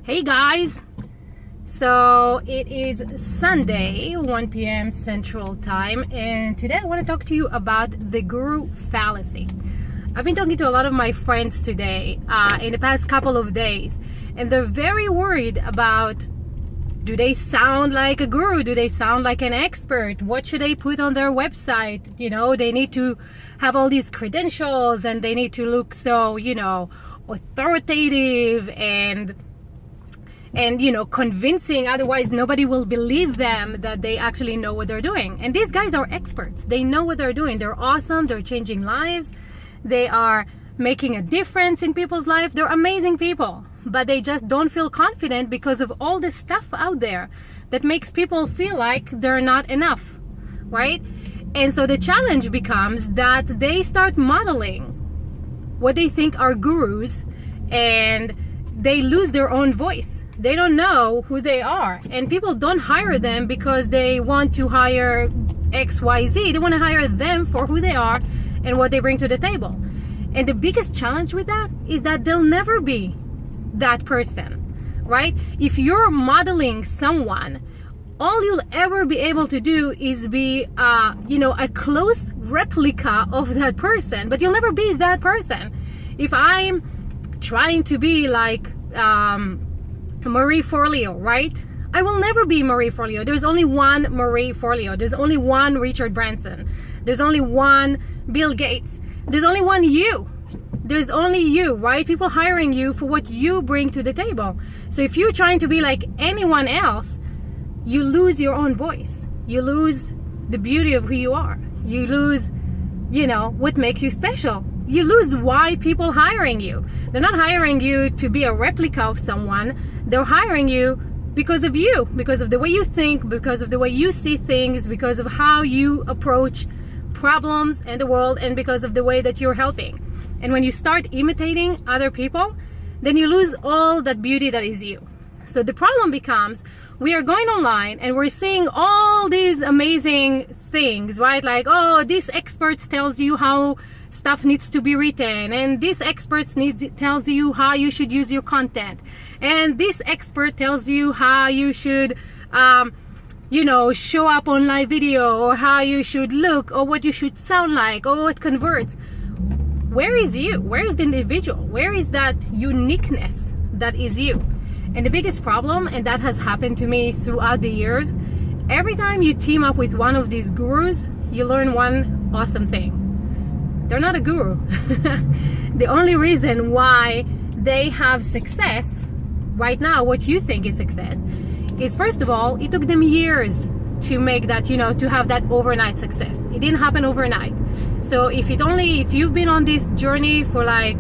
Hey guys, so it is Sunday 1 p.m. Central Time, and today I want to talk to you about the Guru Fallacy. I've been talking to a lot of my friends today in the past couple of days, and they're very worried about, do they sound like a guru? Do they sound like an expert? What should they put on their website? You know, they need to have all these credentials and they need to look so, authoritative and convincing, otherwise nobody will believe them that they actually know what they're doing. And these guys are experts. They know what they're doing. They're awesome. They're changing lives. They are making a difference in people's lives. They're amazing people, but they just don't feel confident because of all this stuff out there that makes people feel like they're not enough, right? And so the challenge becomes that they start modeling what they think are gurus, and they lose their own voice. They don't know who they are, and people don't hire them because they want to hire XYZ. They want to hire them for who they are and what they bring to the table. And the biggest challenge with that is that they'll never be that person, right? If you're modeling someone, all you'll ever be able to do is be a close replica of that person, but you'll never be that person. If I'm trying to be like Marie Forleo, right? I will never be Marie Forleo. There's only one Marie Forleo. There's only one Richard Branson. There's only one Bill Gates. There's only one you. There's only you, right? People hiring you for what you bring to the table. So if you're trying to be like anyone else, you lose your own voice. You lose the beauty of who you are. You lose, what makes you special. You lose why people hiring you. They're not hiring you to be a replica of someone. They're hiring you because of you, because of the way you think, because of the way you see things, because of how you approach problems and the world, and because of the way that you're helping. And when you start imitating other people, then you lose all that beauty that is you. So the problem becomes, we are going online and we're seeing all these amazing things, right? Like, oh, this expert tells you how stuff needs to be written, and this expert tells you how you should use your content, and this expert tells you how you should show up on live video, or how you should look, or what you should sound like, or what converts. Where is you? Where is the individual? Where is that uniqueness that is you? And the biggest problem, and that has happened to me throughout the years, every time you team up with one of these gurus, you learn one awesome thing. They're not a guru. The only reason why they have success right now, what you think is success, is first of all, it took them years to make that, to have that overnight success. It didn't happen overnight. So if you've been on this journey for like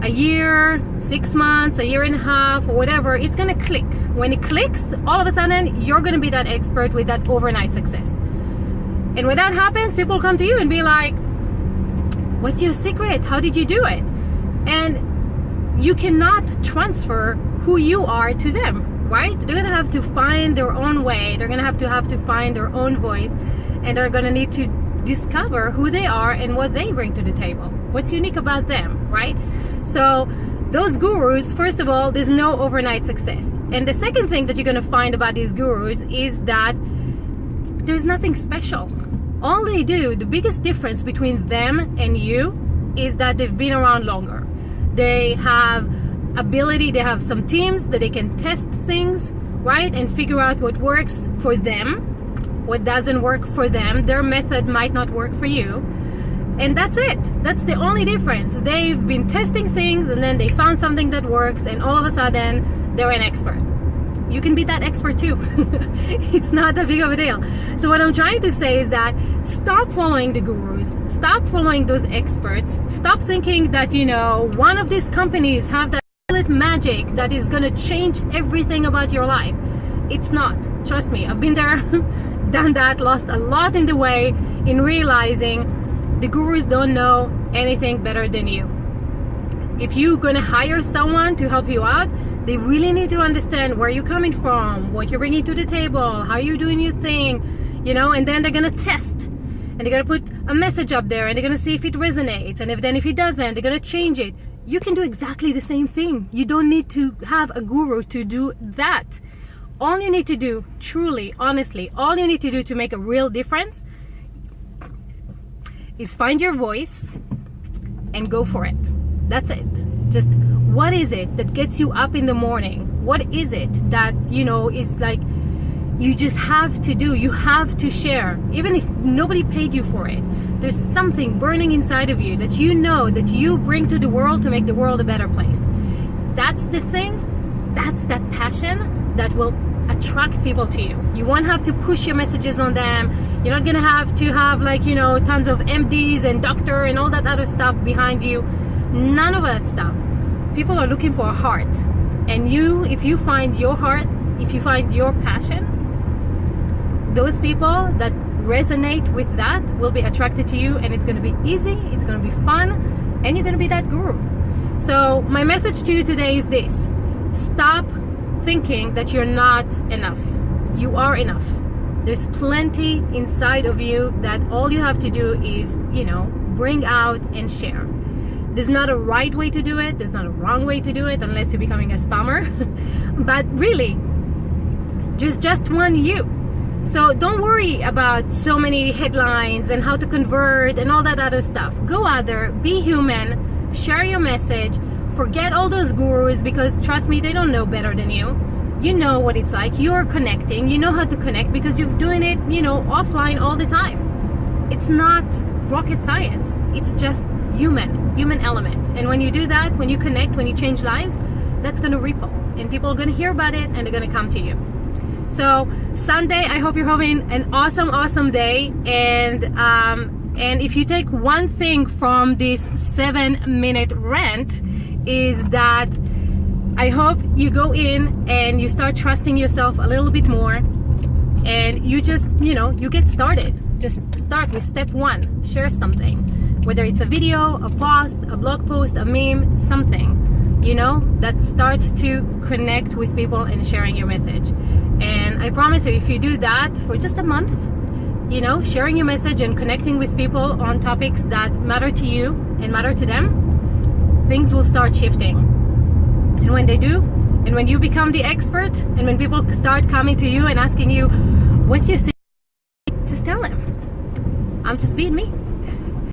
a year, 6 months, a year and a half, or whatever, it's gonna click. When it clicks, all of a sudden, you're gonna be that expert with that overnight success. And when that happens, people come to you and be like, what's your secret? How did you do it? And you cannot transfer who you are to them, right? They're gonna have to find their own way. They're gonna have to find their own voice, and they're gonna need to discover who they are and what they bring to the table. What's unique about them, right? So those gurus, first of all, there's no overnight success. And the second thing that you're gonna find about these gurus is that there's nothing special. All they do, the biggest difference between them and you, is that they've been around longer. They have ability, they have some teams that they can test things, right? And figure out what works for them, what doesn't work for them. Their method might not work for you. And that's it. That's the only difference. They've been testing things, and then they found something that works, and all of a sudden, they're an expert. You can be that expert too. It's not that big of a deal. So what I'm trying to say is that stop following the gurus. Stop following those experts. Stop thinking that, one of these companies have that magic that is going to change everything about your life. It's not. Trust me. I've been there, done that, lost a lot in the way in realizing the gurus don't know anything better than you. If you're going to hire someone to help you out, they really need to understand where you're coming from, what you're bringing to the table, how you're doing your thing, and then they're going to test. And they're going to put a message up there, and they're going to see if it resonates. And if it doesn't, they're going to change it. you can do exactly the same thing. You don't need to have a guru to do that. All you need to do, truly, honestly, all you need to do to make a real difference is find your voice and go for it. That's it. Just what is it that gets you up in the morning? What is it that, you know, is like you just have to do? You have to share, even if nobody paid you for it. There's something burning inside of you that you know that you bring to the world to make the world a better place. That's the thing. That's that passion that will attract people to you. You won't have to push your messages on them. You're not gonna have to have, like, you know, tons of MDs and doctor and all that other stuff behind you. None of that stuff. People are looking for a heart, and you, if you find your heart, if you find your passion, those people that resonate with that will be attracted to you, and it's going to be easy, it's going to be fun, and you're going to be that guru. So my message to you today is this: stop thinking that you're not enough. You are enough. There's plenty inside of you that all you have to do is, you know, bring out and share. There's not a right way to do it. There's not a wrong way to do it, unless you're becoming a spammer. But really, there's just one you. So don't worry about so many headlines and how to convert and all that other stuff. Go out there, be human, share your message, forget all those gurus, because trust me, they don't know better than you. You know what it's like. You're connecting. You know how to connect because you're doing it, you know, offline all the time. It's not rocket science. It's just human element. And when you do that, when you connect, when you change lives, that's going to ripple. And people are going to hear about it and they're going to come to you. So Sunday, I hope you're having an awesome day. And if you take one thing from this 7-minute rant, is that I hope you go in and you start trusting yourself a little bit more, and you just, you know, you get started. Just start with step 1. Share something, whether it's a video, a post, a blog post, a meme, something, you know, that starts to connect with people and sharing your message. And I promise you, if you do that for just a month, you know, sharing your message and connecting with people on topics that matter to you and matter to them, things will start shifting. And when they do, and when you become the expert, and when people start coming to you and asking you, what's your secret? Just tell them, I'm just being me.